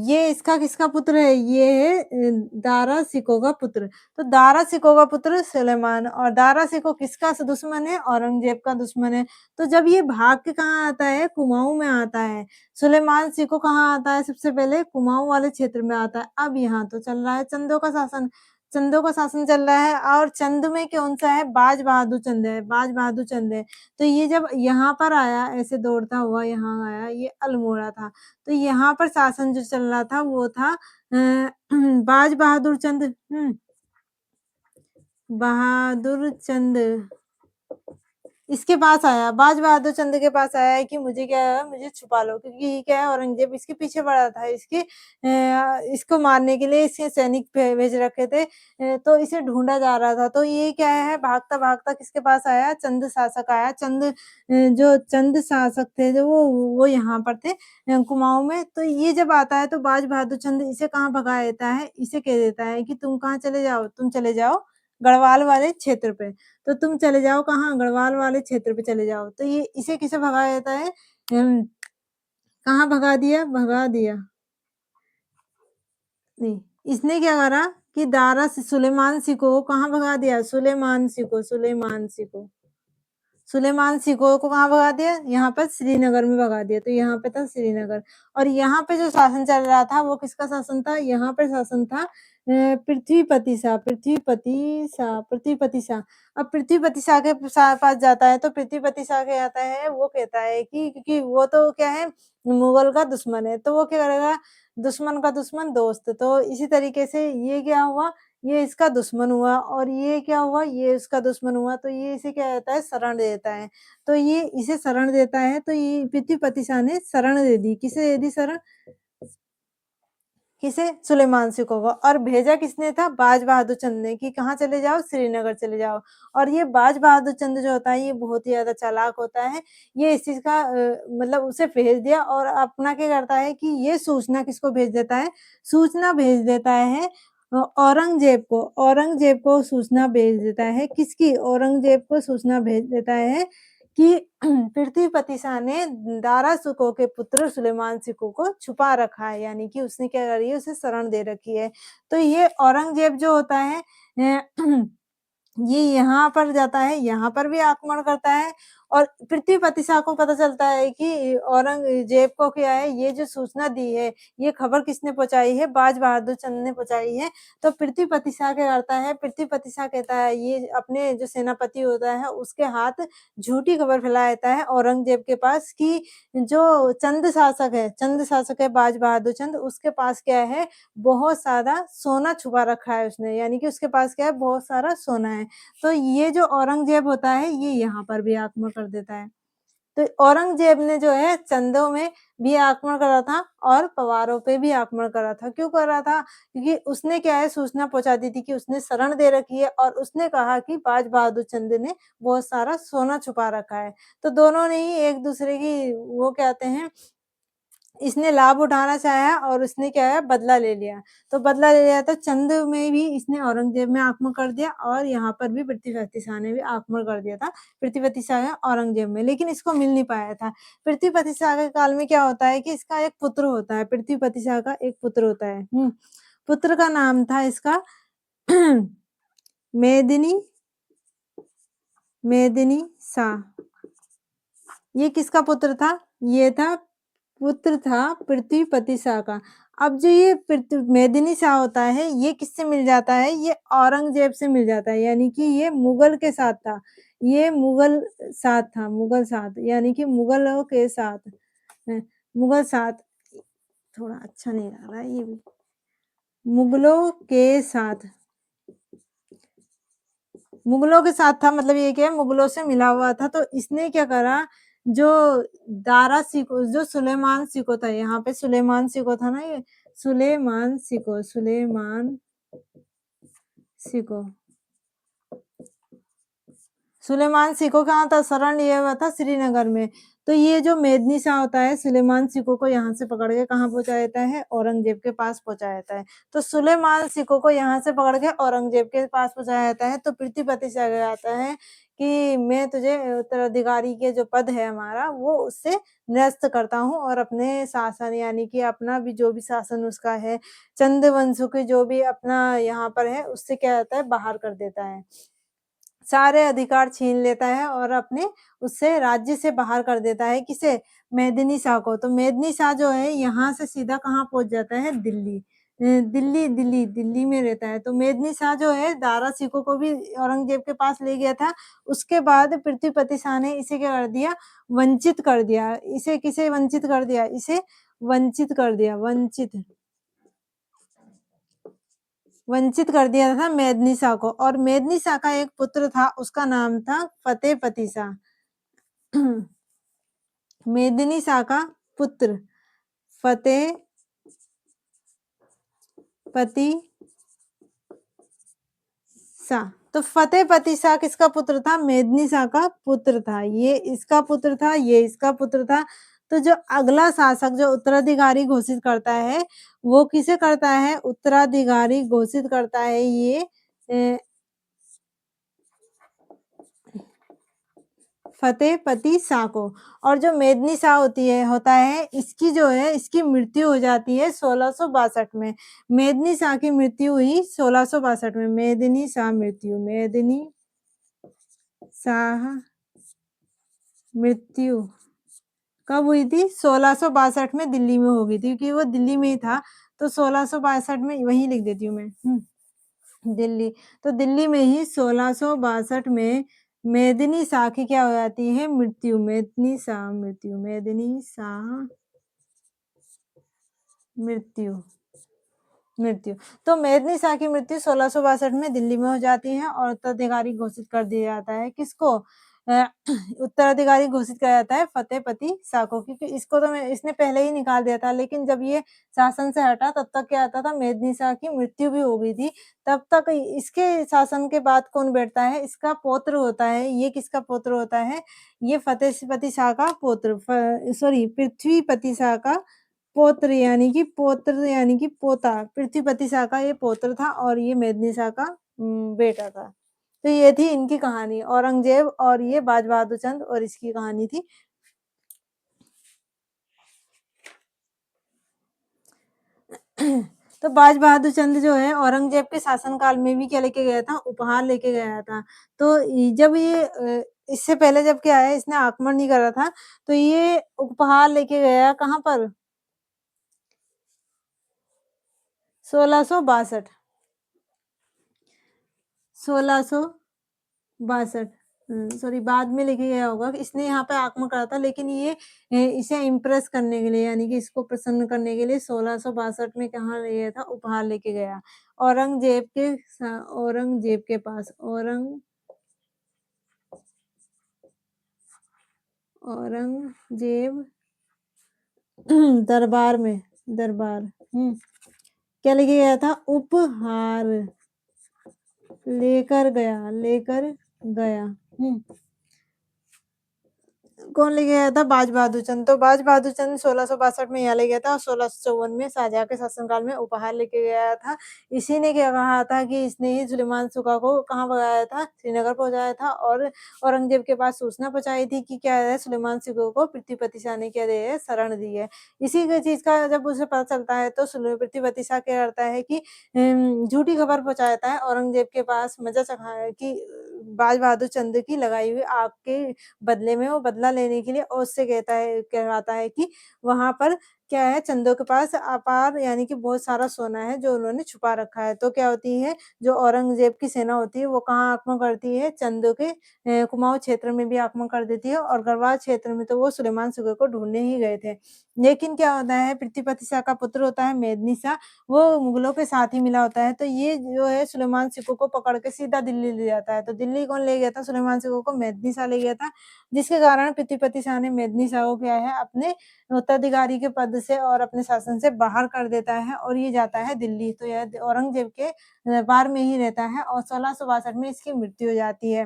ये इसका किसका पुत्र है? ये है दारा शिकोह का पुत्र। तो दारा शिकोह का पुत्र सुलेमान और दारा शिकोह किसका दुश्मन है? औरंगज़ेब का दुश्मन है। तो जब ये भाग के कहाँ आता है? कुमाऊँ में आता है। सुलेमान शिकोह कहाँ आता है? सबसे पहले कुमाऊँ वाले क्षेत्र में आता है। अब यहाँ तो चल रहा है चंदों का शासन, चंदों का शासन चल रहा है और चंद में कौन-सा है? बाज बहादुर चंद है, बाज बहादुर चंद है। तो ये जब यहाँ पर आया, ऐसे दौड़ता हुआ यहाँ आया, ये अल्मोड़ा था। तो यहाँ पर शासन जो चल रहा था वो था बाज बहादुर चंद बहादुर चंद इसके पास आया, बाज बहादुर चंद के पास आया है कि मुझे क्या है, मुझे छुपा लो क्योंकि ये क्या है औरंगज़ेब इसके पीछे पड़ा था, इसको मारने के लिए इसके सैनिक भेज रखे थे। तो इसे ढूँढा जा रहा था, तो ये क्या है भागता-भागता किसके पास आया? चंद शासक आया, जो चंद शासक थे जो वो यहाँ पर थे कुमाऊँ में। तो ये जब आता है तो बाज बहादुर चंद इसे कहाँ भगा देता है? इसे कह देता है कि तुम कहाँ चले जाओ? तुम चले जाओ गढ़वाल वाले क्षेत्र पे। तो तुम चले जाओ कहाँ? गढ़वाल वाले क्षेत्र पे चले जाओ। तो ये इसे किसे भगा देता है? कहाँ भगा दिया? भगा दिया नहीं, इसने क्या करा कि दारा सुलेमान सिकोह कहाँ भगा दिया? सुलेमान सिकोह। सुलेमान सिकोह को कहाँ भगा दिया? यहाँ पर श्रीनगर में भगा दिया। तो यहाँ पे था श्रीनगर और यहाँ पे जो शासन चल रहा था वो किसका शासन था? यहाँ पे शासन था पृथ्वीपति शाह, पृथ्वीपति शाह। अब पृथ्वीपति शाह के पास जाता है तो पृथ्वीपति शाह क्या आता है? वो कहता है कि क्योंकि वो तो क्या है मुगल का दुश्मन है, तो वो क्या करेगा? दुश्मन का दुश्मन दोस्त। तो इसी तरीके से ये क्या हुआ? ये इसका दुश्मन हुआ और ये क्या हुआ? ये इसका दुश्मन हुआ, तो ये इसे क्या देता है? शरण देता है। तो ये इसे शरण देता है, तो ये पृथ्वीपति शाह ने शरण दे दी। किसे दे दी शरण? किसे? सुलेमान सिकोह को और भेजा किसने था? बाज बहादुर चंद ने कि कहाँ चले जाओ? श्रीनगर चले जाओ। और ये बाज बहादुर चंद जो होता है ये बहुत ही ज़्यादा चालाक होता है। ये इस चीज़ का मतलब उसे भेज दिया और अपना क्या करता है कि ये सूचना किसको भेज देता है? सूचना भेज देता है औरंगज़ेब को। औरंगज़ेब को सूचना भेज देता है किसकी? औरंगज़ेब को सूचना भेज देता है कि पृथ्वीपति शाह ने दारा शिकोह के पुत्र सुलेमान शिकोह को छुपा रखा है, यानी कि उसने क्या करी है? उसे शरण दे रखी है। तो ये औरंगज़ेब जो होता है ये यहाँ पर जाता है, यहाँ पर भी आक्रमण करता है और पृथ्वीपति शाह को पता चलता है कि औरंगज़ेब को क्या है, ये जो सूचना दी है, ये खबर किसने पहुँचाई है? बाज बहादुर चंद ने पहुँचाई है। तो पृथ्वीपति शाह क्या करता है? पृथ्वीपति शाह कहता है ये अपने जो सेनापति होता है उसके हाथ झूठी खबर फैला देता है औरंगज़ेब के पास कि जो चंद शासक है बाज बहादुर चंद, उसके पास क्या है? बहुत सारा सोना छुपा रखा है उसने, यानी कि उसके पास क्या है? बहुत सारा सोना है। तो ये जो औरंगज़ेब होता है ये यहाँ पर भी आक्रमण कर देता है। तो औरंगज़ेब ने जो है चंदों में भी आक्रमण करा था और पवारों पे भी आक्रमण करा था। क्यों करा था? क्योंकि उसने क्या है सूचना पहुँचा दी थी कि उसने शरण दे रखी है और उसने कहा कि बाज बहादुर चंद ने बहुत सारा सोना छुपा रखा है। तो दोनों ने ही एक-दूसरे की वो कहते हैं इसने लाभ उठाना चाहा और उसने क्या है बदला ले लिया। तो बदला ले लिया तो चंद में भी इसने औरंगज़ेब में आक्रमण कर दिया और यहाँ पर भी पृथ्वीपति शाह ने भी आक्रमण कर दिया था। पृथ्वीपति शाह ने औरंगज़ेब में, लेकिन इसको मिल नहीं पाया था। पृथ्वीपति शाह के काल में क्या होता है कि इसका एक पुत्र होता है, पृथ्वीपति शाह का एक पुत्र होता है। पुत्र का नाम था इसका मेदिनी शाह। ये किसका पुत्र था? ये था पुत्र था पृथ्वीपति शाह का। अब जो ये मेदिनी शाह होता है, ये किससे मिल जाता है? ये औरंगज़ेब से मिल जाता है, यानी कि ये मुगल के साथ था। ये मुगल साथ था, मुगल साथ यानी कि मुगलों के साथ मुगल साथ थोड़ा अच्छा नहीं लग रहा है ये भी। मुगलों के साथ था, मतलब ये क्या है मुगलों से मिला हुआ था। तो इसने क्या करा, जो दारा सिको, जो सुलेमान सिको था, यहाँ पे सुलेमान सिको था ना, ये सुलेमान सिको सुलेमान सिको कहाँ था? शरण लिया हुआ था श्रीनगर में। तो ये जो मेदनी शाह होता है, सुलेमान सिको को यहाँ से पकड़ के कहाँ पहुंचा देता है? औरंगजेब के पास पहुंचा देता है। तो सुलेमान सिको को यहाँ से पकड़ के औरंगजेब के पास पहुंचाया जाता है। तो पृथ्वीपति शाह आता है कि मैं तुझे उत्तराधिकारी के जो पद है हमारा, वो उससे निरस्त करता हूँ और अपने शासन यानी कि अपना भी जो भी शासन उसका है, चंद वंशों के जो भी अपना यहाँ पर है, उससे क्या होता है बाहर कर देता है। सारे अधिकार छीन लेता है और अपने उससे राज्य से बाहर कर देता है। किसे? मेदिनी शाह को। तो मेदिनी शाह जो है यहाँ से सीधा कहाँ पहुंच जाता है? दिल्ली। दिल्ली में रहता है। तो मेदिनी शाह जो है दारा सिकों को भी औरंगजेब के पास ले गया था। उसके बाद पृथ्वीपति शाह ने इसे क्या कर दिया? वंचित कर दिया। इसे किसे वंचित कर दिया? इसे वंचित कर दिया, वंचित कर दिया था मेदिनी शाह को। और मेदिनी शाह का एक पुत्र था, उसका नाम था फतेहपति शाह। मेदिनी शाह का पुत्र फतेहपति शाह। तो फतेहपति शाह किसका पुत्र था? मेदिनी शाह का पुत्र था। ये इसका पुत्र था, ये इसका पुत्र था। तो जो अगला शासक जो उत्तराधिकारी घोषित करता है, वो किसे करता है? उत्तराधिकारी घोषित करता है ये फतेहपति शाह को। और जो मेदिनी शाह होता है, इसकी जो है इसकी मृत्यु हो जाती है 1662 में। मेदिनी शाह की मृत्यु हुई 1662 में। मेदिनी शाह मृत्यु कब हुई थी? 1662 में दिल्ली में हो गई थी, क्योंकि वो दिल्ली में ही था। तो 1662 में वही लिख देती हूँ मैं, दिल्ली। तो दिल्ली में ही 1662 में मेदिनी शाह की क्या हो जाती है? मृत्यु। मेदिनी शाह मृत्यु। तो मेदिनी शाह की मृत्यु 1662 में दिल्ली में हो जाती है और उत्तराधिकारी घोषित कर दिया जाता है। किसको? उत्तराधिकारी घोषित किया जाता है फतेहपति शाह को, क्योंकि इसको तो इसने पहले ही निकाल दिया था। लेकिन जब ये शासन से हटा तब तक क्या आता था? मेदिनी शाह की मृत्यु भी हो गई थी। तब तक इसके शासन के बाद कौन बैठता है? इसका पौत्र होता है। ये किसका पौत्र होता है? ये फतेहपति शाह का पौत्र, पृथ्वीपति शाह का पौत्र यानी कि पोता। पृथ्वीपति शाह का ये पौत्र था और ये मेदिनी शाह का बेटा था। तो ये थी इनकी कहानी, औरंगजेब और ये बाज बहादुर चंद और इसकी कहानी थी। तो बाज बहादुर चंद जो है औरंगजेब के शासनकाल में भी क्या लेके गया था? उपहार लेके गया था। तो जब ये इससे पहले जब क्या है इसने आक्रमण नहीं करा था, तो ये उपहार लेके गया कहाँ पर? 1662 सॉरी बाद में लेके गया होगा। इसने यहाँ पे आक्रमण करा था, लेकिन ये इसे इम्प्रेस करने के लिए यानी कि इसको प्रसन्न करने के लिए 1662 में कहाँ ले गया था? उपहार लेके गया औरंगजेब के पास। औरंगजेब दरबार क्या लेके गया था? उपहार लेकर गया। कौन ले गया था? बाज बहादुर चंद। तो बाज बहादुर चंद 1662 में यहाँ ले गया था और 1654 में शाहजहाँ के शासनकाल में उपहार लेके गया था। इसी ने क्या कहा था कि इसने ही सुलेमान शुका को कहाँ भगाया था? श्रीनगर पहुँचाया था और औरंगज़ेब के पास सूचना पहुँचाई थी कि क्या है सुलेमान शुका को पृथ्वीपति शाह ने क्या दी है? शरण दी है। इसी के चीज़ का जब उसे पता चलता है तो पृथ्वीपति शाह क्या करता है कि झूठी खबर पहुँचाता है औरंगज़ेब के पास मज़ा चखा है कि बाज बहादुर चंद की लगाई हुई आग के बदले में वो बदला लेने के लिए और उससे कहवाता है कि वहाँ पर क्या है चंदों के पास अपार यानी कि बहुत सारा सोना है जो उन्होंने छुपा रखा है। तो क्या होती है जो औरंगज़ेब की सेना होती है वो कहाँ आक्रमण करती है चंदों के कुमाऊँ क्षेत्र में भी आक्रमण कर देती है और गढ़वाल क्षेत्र में तो वो सुलेमान शुगर को ढूँढने ही गए थे। लेकिन क्या होता है पृथ्वीपति शाह का पुत्र होता है मेदिनी शाह, वो मुगलों के साथ ही मिला होता है। तो ये जो है सुलेमान सिक्कों को पकड़ के सीधा दिल्ली ले जाता है। तो दिल्ली कौन ले गया था सुलेमान सिक्कों को? मेदिनी शाह ले गया था। जिसके कारण पृथ्वीपति शाह ने मेदिनी शाह को क्या है अपने उत्तराधिकारी के पद से और अपने शासन से बाहर कर देता है और ये जाता है दिल्ली। तो यह औरंगज़ेब के दरबार में ही रहता है और 1662 में इसकी मृत्यु हो जाती है।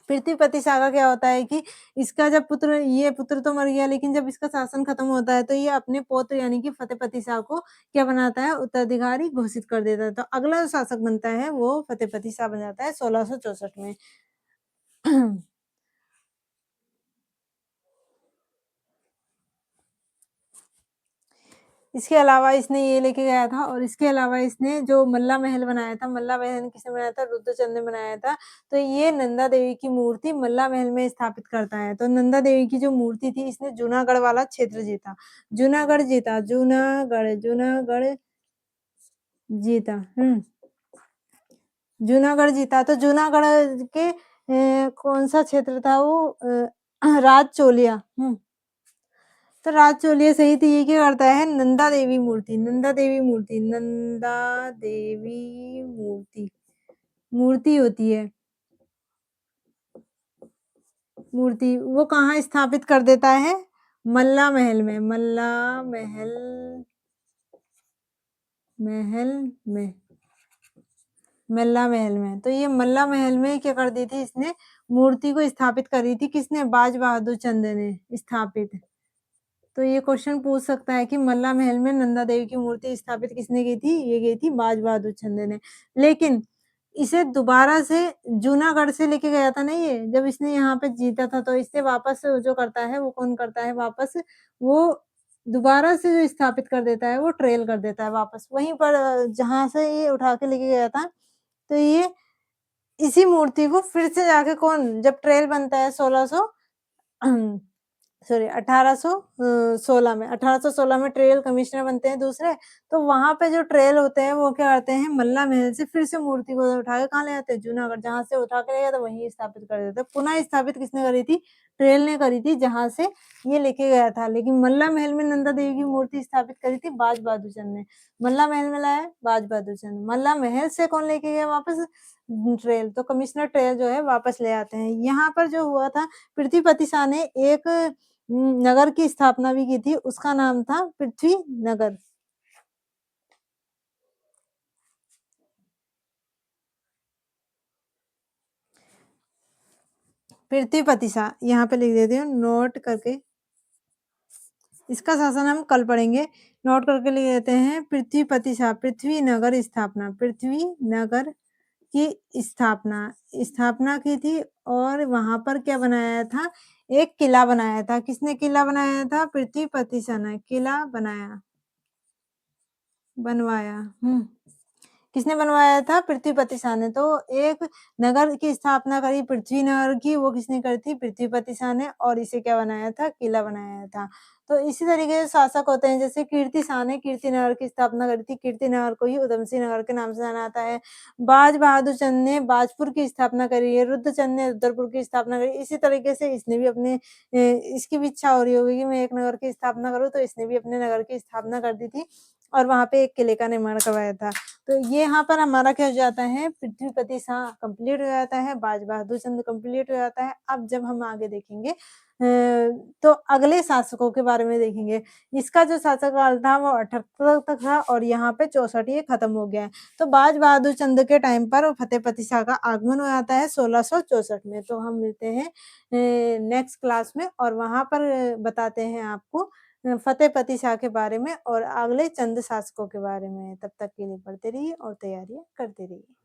पृथ्वीपति शाह का क्या होता है कि इसका जब पुत्र तो मर गया लेकिन जब इसका शासन खत्म होता है तो ये अपने पौत्र यानी कि फतेहपति शाह को क्या बनाता है उत्तराधिकारी घोषित कर देता है। तो अगला जो शासक बनता है वो फतेहपति शाह बन जाता है 1664 में। इसके अलावा इसने ये लेके गया था और इसके अलावा इसने जो मल्ला महल बनाया था, मल्ला महल किसने बनाया था? रुद्रचंद ने बनाया था। तो ये नंदा देवी की मूर्ति मल्ला महल में स्थापित करता है। तो नंदा देवी की जो मूर्ति थी इसने जूनागढ़ वाला क्षेत्र जीता। जूनागढ़ जीता। जूनागढ़ जीता। तो जूनागढ़ के कौन-सा क्षेत्र था वो? राजचोलिया। तो राजचोलिया सही थी। ये क्या करता है नंदा देवी मूर्ति मूर्ति होती है। मूर्ति वो कहाँ स्थापित कर देता है? मल्ला महल में। महल में मल्ला महल में। तो ये मल्ला महल में क्या कर दी थी इसने मूर्ति को स्थापित करी थी किसने? बाज बहादुर चंद ने स्थापित। तो ये क्वेश्चन पूछ सकता है कि मल्ला महल में नंदा देवी की मूर्ति स्थापित किसने की थी? ये की थी बाज बहादुर चंद ने। लेकिन इसे दोबारा से जूनागढ़ से लेके गया था ना ये, जब इसने यहाँ पे जीता था तो इसे वापस जो करता है वो कौन करता है वापस? वो दोबारा से जो स्थापित कर देता है वो ट्रेल कर देता है वापस। वहीं पर जहाँ से ये उठा के लेके गया था, तो ये इसी मूर्ति को फिर से जाके कौन जब ट्रेल बनता है 1600 सॉरी 1816 में ट्रेल कमिश्नर बनते हैं दूसरे, तो वहाँ पे जो ट्रेल होते हैं वो क्या करते हैं मल्ला महल से फिर से मूर्ति को उठा के कहाँ ले जाते हैं? जूनागढ़, जहाँ से उठा के ले गया था वहीं स्थापित कर देते हैं। पुनः स्थापित किसने करी थी? ट्रेल ने करी थी जहाँ से ये लेके गया था। लेकिन मल्ला महल में नंदा देवी की मूर्ति स्थापित करी थी बाज बहादुर चंद ने। मल्ला महल में लाया बाज बहादुर चंद। मल्ला महल से कौन लेके गया वापस? ट्रेल। तो कमिश्नर ट्रेल जो है वापस ले आते हैं। यहाँ पर जो हुआ था पृथ्वीपति शाह ने एक नगर की स्थापना भी की थी, उसका नाम था पृथ्वी नगर। पृथ्वीपति शाह, यहाँ पे लिख देती हूँ नोट करके। इसका शासन हम कल पढ़ेंगे। नोट करके लिख देते हैं पृथ्वीपति शाह, पृथ्वी नगर स्थापना, पृथ्वी नगर की स्थापना की थी और वहाँ पर क्या बनाया था? एक किला बनाया था। किसने किला बनाया था? पृथ्वीपति शाह ने किला बनवाया। किसने बनवाया था? पृथ्वीपति शाह ने। तो एक नगर की स्थापना करी पृथ्वी नगर की, वो किसने करी थी? पृथ्वीपति शाह ने और इसे क्या बनाया था? किला बनाया था। तो इसी तरीके से शासक होते हैं जैसे कीर्ति शाह ने कीर्तिनगर की स्थापना करी थी, कीर्तिनगर को ही उधमसिंह नगर के नाम से जाना जाता है। बाज बहादुर चंद ने बाजपुर की स्थापना करी है, रुद्रचंद ने रुद्रपुर की स्थापना करी। इसी तरीके से इसने भी अपने इसकी भी इच्छा हो रही होगी कि मैं एक नगर की स्थापना करूँ, तो इसने भी अपने नगर की स्थापना कर दी थी और वहाँ पे एक किले का निर्माण करवाया था। तो ये यहाँ पर हमारा क्या हो जाता है? पृथ्वीपति शाह कंप्लीट हो जाता है, बाज बहादुर चंद कंप्लीट हो जाता है। अब जब हम आगे देखेंगे तो अगले शासकों के बारे में देखेंगे। इसका जो शासनकाल था वो 78 तक था और यहाँ पे 64 ये खत्म हो गया है। तो बाज बहादुर चंद के टाइम पर फतेह पती शाह का आगमन हो जाता है 1664 में। तो हम मिलते हैं नेक्स्ट क्लास में और वहाँ पर बताते हैं आपको फतेह पती शाह के बारे में और अगले चंद शासकों के बारे में। तब तक के लिए पढ़ते रहिए और तैयारियाँ करते रहिए।